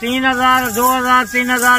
3000 2000 3000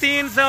300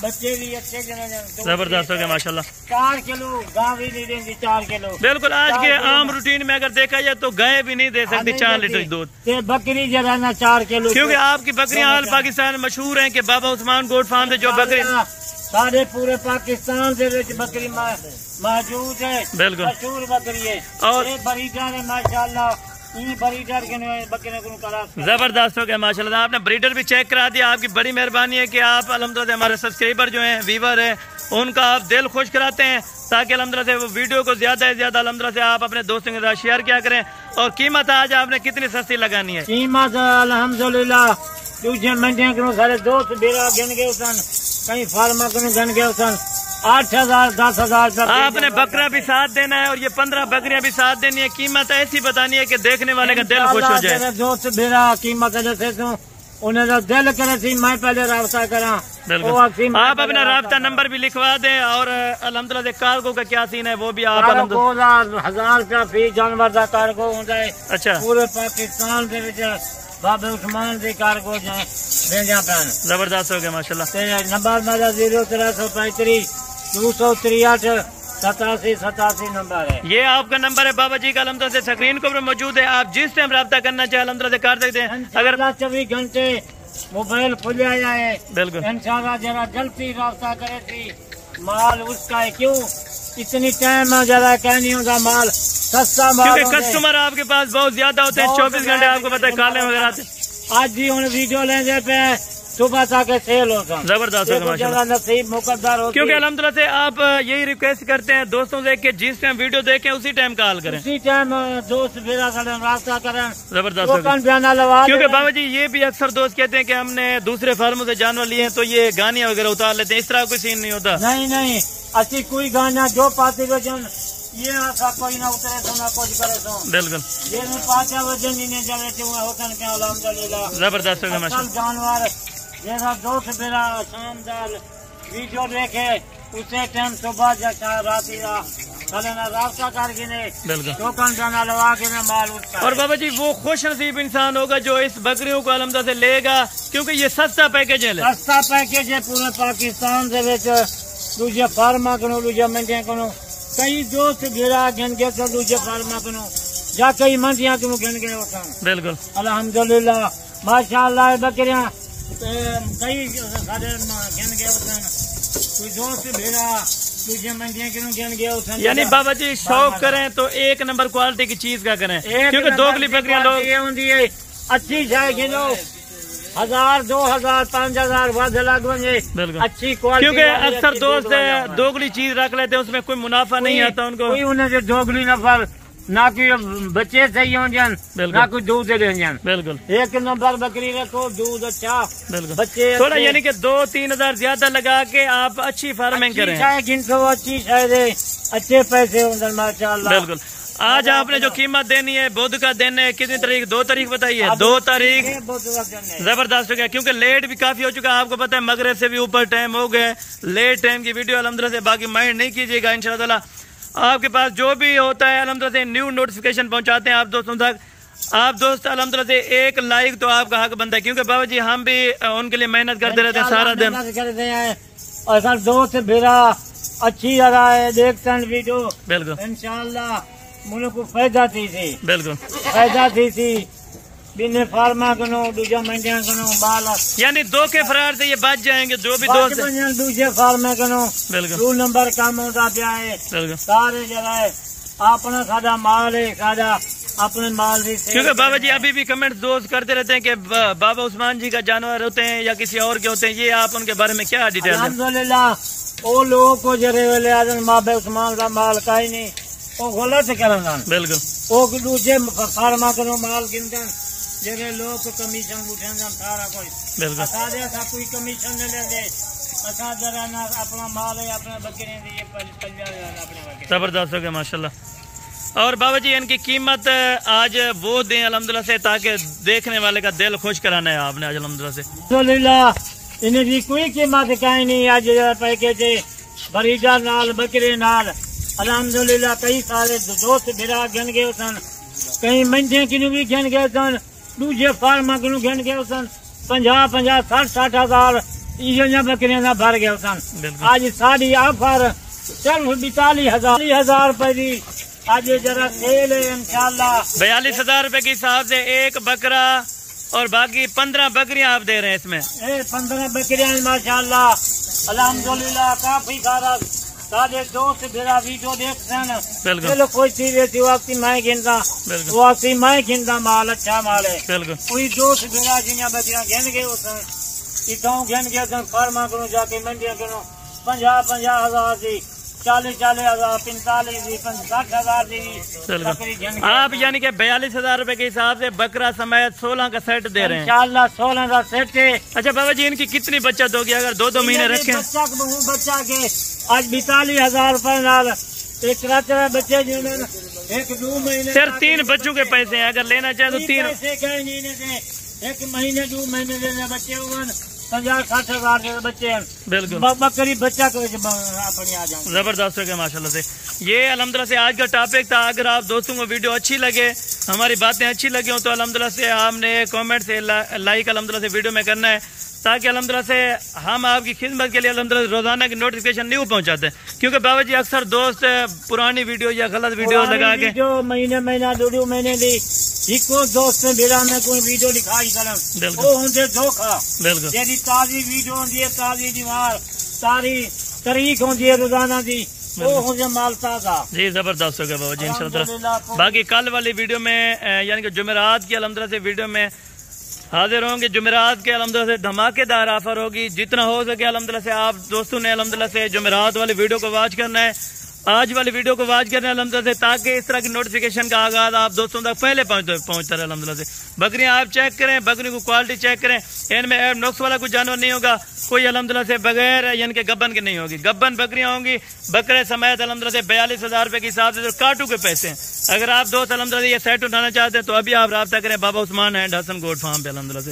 بچے بھی اچھے جنے زبردست ہو گیا ماشاءاللہ. 4 کلو گاں بھی نہیں دیں گی 4 کلو. بالکل آج کے عام روٹین میں اگر دیکھا جائے تو گائے بھی نہیں دے سکتی 4 لیٹر دودھ. بکری جرا نا 4 کلو. کیونکہ آپ کی بکریاں آل پاکستان مشہور ہیں کہ بابا عثمان گوٹ فارم سے جو بکری سارے پورے پاکستان سے بکری موجود ہے. بالکل مشہور بکری ہے اور بریڈر ہے ماشاءاللہ. زبردست ہو گیا ماشاءاللہ. آپ نے بریڈر بھی چیک کرا دیا. آپ کی بڑی مہربانی ہے کہ آپ الحمدللہ ہمارے سبسکرائبر جو ہیں ویور ہیں ان کا آپ دل خوش کراتے ہیں تاکہ الحمدللہ سے وہ ویڈیو کو زیادہ سے زیادہ الحمدللہ سے آپ اپنے دوستوں کے ساتھ شیئر کیا کریں. اور قیمت آج آپ نے کتنی سستی لگانی ہے؟ قیمت الحمدللہ دوسرے منڈیاں کو سارے دوست بیرا گن گئے سن کئی فارما کو گن گئے سن 8,000 10,000. آپ نے بکرا بھی ساتھ دینا ہے اور یہ 15 بکریاں بھی ساتھ دینی ہے. قیمت ایسی بتانی ہے کہ دیکھنے والے کا دل خوش ہو جائے. دوست میرا قیمت جیسے تو انہیں تو دل کرے تھی میں پہلے رابطہ کرا. بالکل آپ اپنا رابطہ نمبر بھی لکھوا دیں اور الحمدللہ سے کارگو کا کیا سین ہے وہ بھی آپ 1000 روپیہ فی جانور کا کارگو ہوتا ہے. اچھا پورے پاکستان کے بابا عثمان سے کارگو بھیجا پہن. زبردست ہو گیا ماشاءاللہ. نمبر میرا 0335 263 87 نمبر ہے. یہ آپ کا نمبر ہے بابا جی کا الحمدللہ سے اسکرین کو موجود ہے. آپ جس ٹائم رابطہ کرنا چاہیں الحمدللہ سے کر سکتے ہیں. اگر 24 گھنٹے موبائل کھلیا جائے بالکل انشاءاللہ ذرا جلدی رابطہ کرے تھی. مال اس کا ہے کیوں اتنی ٹائم ذرا کہنی ہوگا مال سستا مال کیونکہ کسٹمر آپ کے پاس بہت زیادہ ہوتے ہیں 24 گھنٹے آپ کو پتہ ہے کالے وغیرہ آتے. آج بھی ان ویڈیو لینے پہ صبح تک سیل ہوتا. زبردست ہوگا ماشاءاللہ. نصیب مقدر ہوتی کیونکہ الحمدللہ سے آپ یہی ریکویسٹ کرتے ہیں دوستوں سے کہ جس ٹائم ویڈیو دیکھیں اسی ٹائم کال کریں اسی ٹائم دوست میرا کریں رابطہ کریں. زبردست ہوگا. کیونکہ بابا جی یہ بھی اکثر دوست کہتے ہیں کہ ہم نے دوسرے فارموں سے جانور لیے ہیں تو یہ گانیاں وغیرہ اتار لیتے ہیں. اس طرح کوئی سین نہیں ہوتا. نہیں اچھی کوئی گانا جو پاتی وجن یہ ایسا کوئی نہ اترے تو نہ کچھ کرے تو بالکل یہ پاتے وجن نہیں جلے ہوتا ہے الحمدللہ. زبردست ہوگا ماشاءاللہ. جانور جیسا دوست میرا شاندار ویڈیو دیکھے اسی ٹائم صبح جا رات رابطہ کر کے ٹوکن جانا لوا کے مال اس کا. اور بابا جی وہ خوش نصیب انسان ہوگا جو اس بکریوں کو الحمدللہ سے لے گا کیونکہ یہ سستا پیکج ہے. سستا پیکج ہے پورے پاکستان سے دوسرے فارما کو دوسرے منڈیاں کو کئی دوست گرا گن کے تو دوسرے فارما کو یا کئی منڈیاں کو گن کے ہوتا. بالکل الحمدللہ ماشاءاللہ بکریاں کئی سارے گن گئے ہوتے ہیں. کوئی دوست بھیڑا دوسرے منڈیاں کیوں گن گئے ہوتے ہیں. یعنی بابا جی شوق کریں تو ایک نمبر کوالٹی کی چیز کا کریں کیونکہ دوگلی بکریاں لوگ یہ ہوتی ہے اچھی شاید کلو 1000 2000 5000 ود لگ بنے اچھی کوالٹی. کیونکہ اکثر دوست دوگلی چیز رکھ لیتے ہیں اس میں کوئی منافع نہیں آتا ان کو. کوئی انہیں جو دوگلی نفر نہ کوئی بچے صحیح ہوں جان نہ کوئی دودھ دے جان. بالکل ایک نمبر بکری رکھو دودھ اچھا بچے تھوڑا یعنی کہ 2-3 ہزار زیادہ لگا کے آپ اچھی فارمنگ کریں. جن کو اچھی شاید اچھے پیسے ہوں ماشاءاللہ. بالکل. آج آپ نے جو قیمت دینی ہے بدھ کا دن ہے کتنی تاریخ 2 تاریخ بتائیے. 2 تاریخ. زبردست ہو گیا کیونکہ لیٹ بھی کافی ہو چکا آپ کو پتا ہے مغرب سے بھی اوپر ٹائم ہو گئے. لیٹ ٹائم کی ویڈیو الحمدللہ سے باقی مائنڈ نہیں کیجیے گا. انشاءاللہ آپ کے پاس جو بھی ہوتا ہے الحمدللہ سے نیو نوٹیفیکیشن پہنچاتے ہیں آپ دوستوں تک. آپ دوست الحمدللہ سے ایک لائک تو آپ کا حق بنتا ہے کیونکہ بابا جی ہم بھی ان کے لیے محنت کرتے رہتے ہیں سارا دن. اور سر دوست بھیڑا اچھی جگہ ہے دیکھتے ہیں ویڈیو. بالکل انشاءاللہ ملک کو فائدہ تھی. بالکل فائدہ تھی بین فارما کنو دوسرے منڈیاں کنو مال یعنی 2 کے فرار سے یہ بچ جائیں گے جو بھی دوست دوسرے فارما کنو. بالکل 2 نمبر کام ہوتا پیا ہے. بالکل سارے جگہ ہے اپنا سادہ مال ہے سادہ اپنے مال بھی. کیونکہ بابا جی ابھی بھی کمنٹ دوست کرتے رہتے ہیں کہ بابا عثمان جی کا جانور ہوتے ہیں یا کسی اور کے ہوتے ہیں. یہ آپ ان کے بارے میں کیا ڈیٹیل؟ الحمدللہ وہ لوگوں کو جرے والے بابا عثمان کا مال کا ہی نہیں وہ غلط کرنا. بالکل وہ دوسرے فارما کنو مال گنتے جگہ لوگ کمیشن اٹھیں سارا کوئی. بالکل سارے کوئی کمیشن نہیں لیتے اپنا مال ہے اپنے بکرے. زبردست ہو گیا ماشاءاللہ. اور بابا جی ان کی قیمت آج وہ دیں الحمدللہ سے تاکہ دیکھنے والے کا دل خوش کرانا ہے آپ نے آج الحمدللہ سے. الحمدللہ انہیں بھی کوئی قیمت کہیں نہیں آج پیکج بریڈر نال بکرے نال. الحمدللہ کئی سارے دوست بھیڑا گن گئے سن کئی منڈیاں کنو بھی گن گئے سن دوسرے فارما کنو گن گئے سن 50 50 60 60 ہزار یہ بکریاں نہ بھر گیا سن آج ساری آفر صرف 42,000 روپے دی آج ذرا سیل ہے انشاءاللہ 42,000 روپے کے حساب سے ایک بکرا اور باقی 15 بکریاں آپ دے رہے ہیں اس میں 15 بکریاں ماشاءاللہ الحمدللہ کافی سارا سارے دوست میرا ویڈیو دیکھتے ہیں چلو کوئی چیز ایسی واقعی میں گنتا واقعی میں گنتا مال اچھا مال ہے کوئی دوست میرا جنیا بچیاں گن گئے اتوں گن گئے فارما کروں جا کے منڈیاں کروں 50,000 دی 40,000 45 دی 60,000 دی آپ یعنی کہ 42,000 روپے کے حساب سے بکرا سمیت 16 کا سیٹ دے رہے ہیں انشاءاللہ 16 کا سیٹ ہے اچھا بابا جی ان کی کتنی بچت ہوگی اگر 2 مہینے رکھیں بچہ کے آج 42,000 روپے نال ایک رات بچے جنہوں نے 1-2 مہینے صرف 3 بچوں کے پیسے ہیں اگر لینا چاہیں تو 3 پیسے کہیں نہیں ایک مہینے 2 مہینے دینے بچے ہوئے 50-60,000 بچے ہیں بالکل بکری بچہ کو اپنی آ جائیں زبردست ہو گیا ماشاءاللہ سے یہ الحمدللہ سے آج کا ٹاپک تھا اگر آپ دوستوں کو ویڈیو اچھی لگے ہماری باتیں اچھی لگی ہوں تو الحمدللہ سے آپ نے کامنٹ سے لائک الحمدللہ سے ویڈیو میں کرنا ہے تاکہ الحمدللہ سے ہم آپ کی خدمت کے لیے الحمدللہ روزانہ کی نوٹیفکیشن نہیں پہنچاتے ہیں کیونکہ بابا جی اکثر دوست پرانی ویڈیو یا غلط ویڈیو لگا کے مہینہ 2 مہینے دی ایکو دوست نے میرا میں کوئی ویڈیو دکھائی کرن وہ ہوندے دھوکا بالکل جیڑی تازی ویڈیو ہوندی ہے تازی دیوار ساری تاریخ ہوندی ہے روزانہ دی وہ ہوندے مال تازہ جی زبردست ہو گیا بابا جی انشاءاللہ باقی کل والی ویڈیو میں یعنی کہ جمعرات کی الحمدللہ سے ویڈیو میں حاضر ہوں گے جمعرات کے الحمدللہ سے دھماکے دار آفر ہوگی جتنا ہو سکے الحمدللہ سے آپ دوستوں نے الحمدللہ سے جمعرات والی ویڈیو کو واچ کرنا ہے آج والی ویڈیو کو واچ کرنا ہے الحمدللہ سے تاکہ اس طرح کی نوٹیفکیشن کا آغاز آپ دوستوں تک پہلے پہنچتا رہے الحمدللہ سے بکریاں آپ چیک کریں بکریوں کو کوالٹی چیک کریں ان میں ایب نقص والا کوئی جانور نہیں ہوگا کوئی الحمدللہ سے بغیر یعنی کہ گبن کے نہیں ہوگی گبن بکریاں ہوں گی بکرے سمیت الحمدللہ سے 42,000 روپے کے حساب سے کاٹو کے پیسے ہیں اگر آپ دوست الحمدللہ یہ سیٹ اٹھانا چاہتے ہیں تو ابھی آپ رابطہ کریں بابا عثمان اینڈ حسن گوٹ فارم پہ الحمدللہ سے